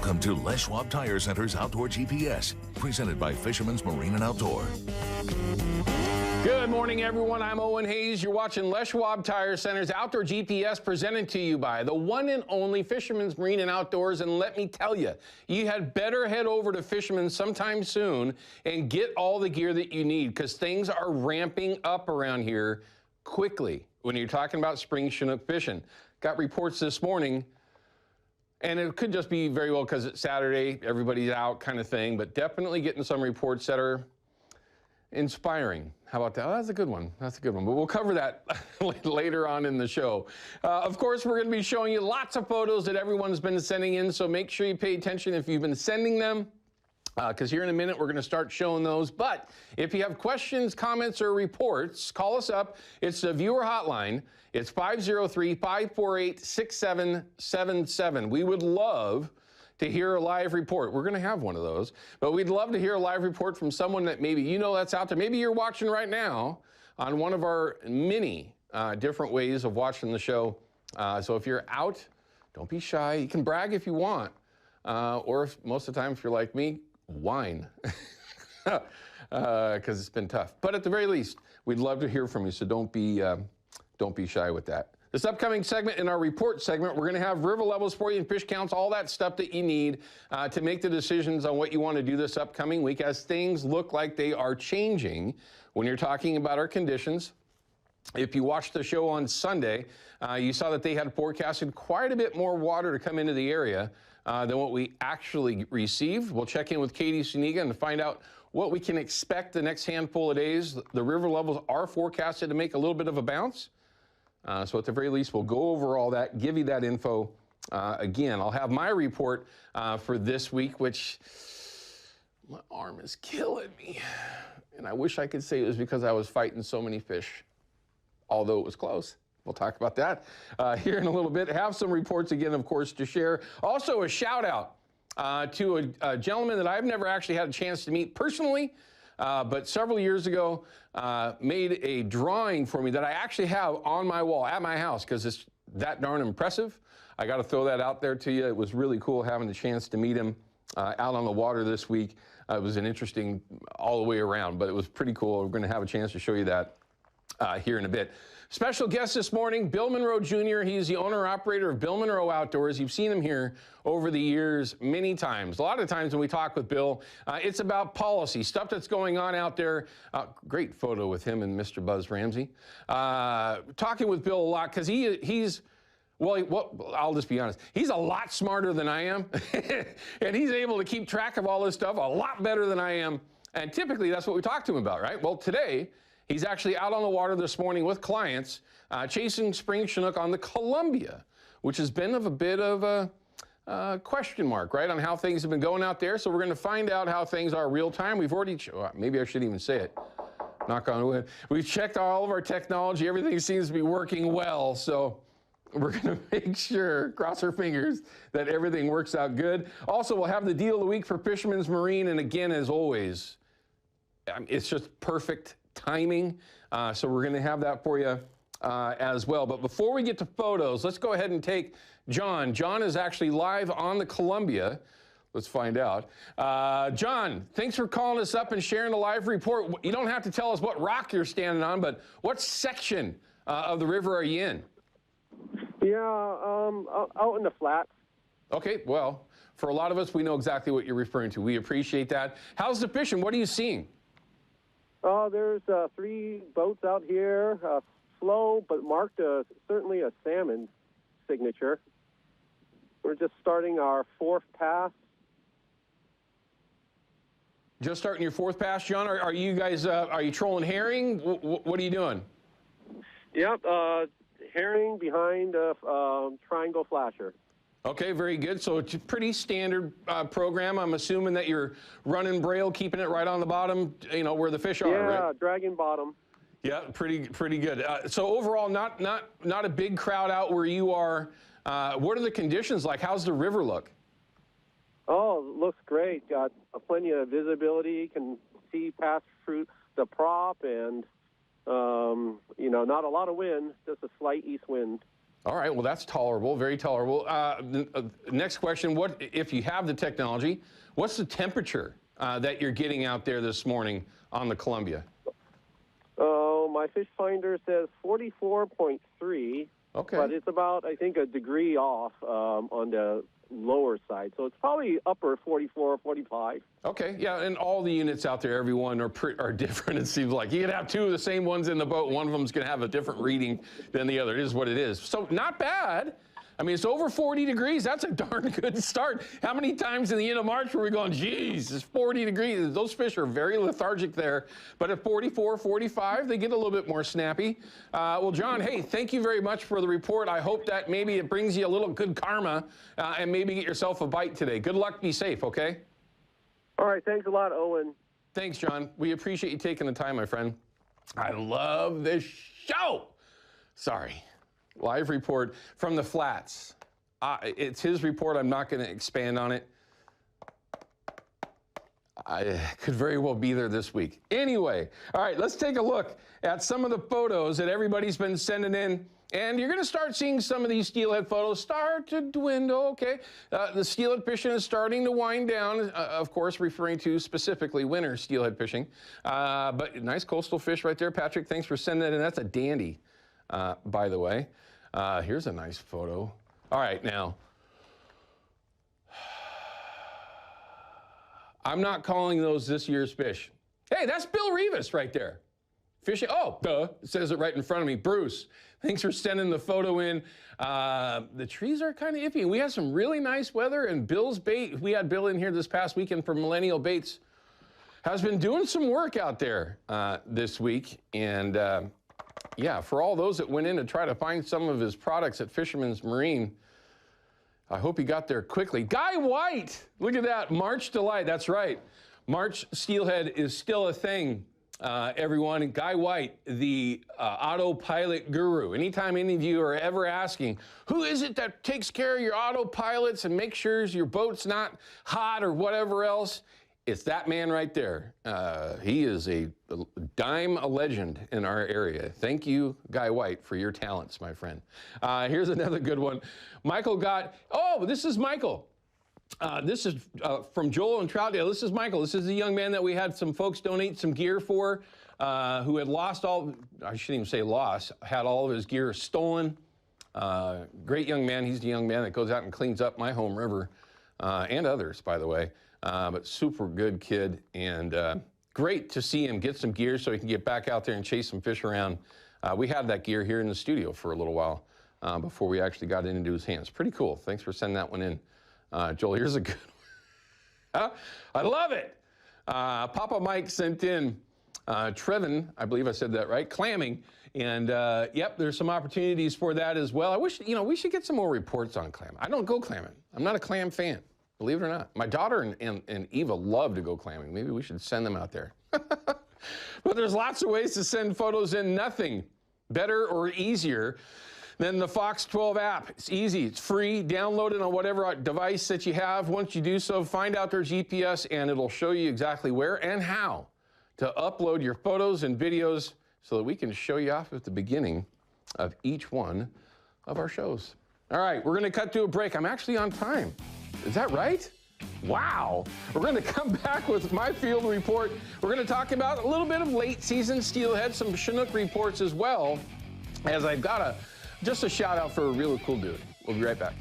Welcome to Les Schwab Tire Center's Outdoor GPS, presented by Fisherman's Marine and Outdoor. Good morning, everyone. I'm Owen Hayes. You're watching Les Schwab Tire Center's Outdoor GPS, presented to you by the one and only Fisherman's Marine and Outdoors. And let me tell you, you had better head over to Fisherman's sometime soon and get all the gear that you need, because things are ramping up around here quickly when you're talking about spring Chinook fishing. Got reports this morning, and it could just be very well because it's Saturday, everybody's out kind of thing, but definitely getting some reports that are inspiring. How about that? Oh, that's a good one. That's a good one. But we'll cover that later on in the show. Of course, we're going to be showing you lots of photos that everyone's been sending in, so make sure you pay attention if you've been sending them, because here in a minute we're going to start showing those. But if you have questions, comments, or reports, call us up. It's the viewer hotline. It's 503-548-6777. We would love to hear a live report. We're going to have one of those, but we'd love to hear a live report from someone that maybe you know that's out there. Maybe you're watching right now on one of our many different ways of watching the show. So if you're out, don't be shy. You can brag if you want, or if, most of the time, if you're like me, whine, because it's been tough. But at the very least, we'd love to hear from you. So don't be shy with that. This upcoming segment, in our report segment, we're going to have river levels for you and fish counts, all that stuff that you need to make the decisions on what you want to do this upcoming week, as things look like they are changing when you're talking about our conditions. If you watched the show on Sunday, you saw that they had forecasted quite a bit more water to come into the area than what we actually received. We'll check in with Katie Suniga and find out what we can expect the next handful of days. The river levels are forecasted to make a little bit of a bounce. So at the very least, we'll go over all that, give you that info. Again, I'll have my report for this week, which my arm is killing me. And I wish I could say it was because I was fighting so many fish, although it was close. We'll talk about that here in a little bit. Have some reports again, of course, to share. Also, a shout out to a gentleman that I've never actually had a chance to meet personally, but several years ago made a drawing for me that I actually have on my wall at my house, because it's that darn impressive. I got to throw that out there to you. It was really cool having the chance to meet him out on the water this week. It was an interesting all the way around, but it was pretty cool. We're going to have a chance to show you that here in a bit. Special guest this morning, Bill Monroe Jr. He's the owner-operator of Bill Monroe Outdoors. You've seen him here over the years many times. A lot of times when we talk with Bill, it's about policy, stuff that's going on out there. Great photo with him and Mr. Buzz Ramsey. Talking with Bill a lot, because I'll just be honest. He's a lot smarter than I am, and he's able to keep track of all this stuff a lot better than I am. And typically, that's what we talk to him about, right? Well, today, he's actually out on the water this morning with clients, chasing spring Chinook on the Columbia, which has been a bit of a question mark, right, on how things have been going out there. So we're going to find out how things are real time. We've already, maybe I shouldn't even say it, knock on wood. We've checked all of our technology. Everything seems to be working well. So we're going to make sure, cross our fingers, that everything works out good. Also, we'll have the deal of the week for Fisherman's Marine. And again, as always, it's just perfect timing. So we're going to have that for you as well. But before we get to photos, let's go ahead and take John. John is actually live on the Columbia. Let's find out. John, thanks for calling us up and sharing a live report. You don't have to tell us what rock you're standing on, but what section of the river are you in? Yeah, out in the flats. Okay, well, for a lot of us, we know exactly what you're referring to. We appreciate that. How's the fishing? What are you seeing? There's 3 boats out here, slow, but marked certainly a salmon signature. We're just starting our 4th pass. Just starting your 4th pass, John? Are you guys, are you trolling herring? What are you doing? Yep, herring behind a triangle flasher. Okay, very good. So it's a pretty standard program. I'm assuming that you're running braille, keeping it right on the bottom, you know, where the fish are, right? Yeah, dragging bottom. Yeah, pretty good. So overall, not a big crowd out where you are. What are the conditions like? How's the river look? Oh, it looks great. Got plenty of visibility. Can see past the prop, and you know, not a lot of wind, just a slight east wind. All right, well, that's tolerable, very tolerable. Next question, what if you have the technology, what's the temperature that you're getting out there this morning on the Columbia? Oh, my fish finder says 44.3. Okay. But it's about, I think, a degree off on the lower side. So it's probably upper 44, 45. Okay, yeah, and all the units out there, every one are different, it seems like. You could have two of the same ones in the boat, and one of them's going to have a different reading than the other. It is what it is. So not bad. I mean, it's over 40 degrees. That's a darn good start. How many times in the end of March were we going, geez, it's 40 degrees. Those fish are very lethargic there. But at 44, 45, they get a little bit more snappy. Well, John, hey, thank you very much for the report. I hope that maybe it brings you a little good karma and maybe get yourself a bite today. Good luck. Be safe, okay? All right. Thanks a lot, Owen. Thanks, John. We appreciate you taking the time, my friend. I love this show. Sorry. Live report from the flats. It's his report. I'm not going to expand on it. I could very well be there this week. Anyway, all right, let's take a look at some of the photos that everybody's been sending in. And you're going to start seeing some of these steelhead photos start to dwindle, okay? The steelhead fishing is starting to wind down, of course, referring to specifically winter steelhead fishing. But nice coastal fish right there. Patrick, thanks for sending that in. That's a dandy, by the way. Here's a nice photo. All right, now, I'm not calling those this year's fish. Hey, that's Bill Rivas right there. Fishing, oh, duh, it says it right in front of me. Bruce, thanks for sending the photo in. The trees are kind of iffy. We had some really nice weather, and Bill's bait, we had Bill in here this past weekend for Millennial Baits, has been doing some work out there this week. And yeah, for all those that went in to try to find some of his products at Fisherman's Marine, I hope he got there quickly. Guy White, look at that, March Delight, that's right. March steelhead is still a thing. Everyone, and Guy White, the autopilot guru. Anytime any of you are ever asking, who is it that takes care of your autopilots and makes sure your boat's not hot or whatever else, it's that man right there. He is a legend in our area. Thank you, Guy White, for your talents, my friend. Here's another good one. Michael got, oh, this is Michael. This is from Joel and Troutdale. This is Michael. This is the young man that we had some folks donate some gear for, who had lost all, I shouldn't even say lost, had all of his gear stolen. Great young man. He's the young man that goes out and cleans up my home river, and others, by the way. But super good kid, and great to see him get some gear so he can get back out there and chase some fish around. We had that gear here in the studio for a little while before we actually got it into his hands. Pretty cool. Thanks for sending that one in. Joel, here's a good one. I love it. Papa Mike sent in Trevin, I believe I said that right, clamming. And yep, there's some opportunities for that as well. I wish, we should get some more reports on clam. I don't go clamming. I'm not a clam fan, believe it or not. My daughter and Eva love to go clamming. Maybe we should send them out there. But there's lots of ways to send photos in. Nothing better or easier than the Fox 12 app. It's easy, it's free, download it on whatever device that you have. Once you do so, find out their GPS and it'll show you exactly where and how to upload your photos and videos so that we can show you off at the beginning of each one of our shows. All right, we're gonna cut to a break. I'm actually on time. Is that right? Wow. We're gonna come back with my field report. We're gonna talk about a little bit of late season steelhead, some Chinook reports as well, as I've got just a shout out for a really cool dude. We'll be right back.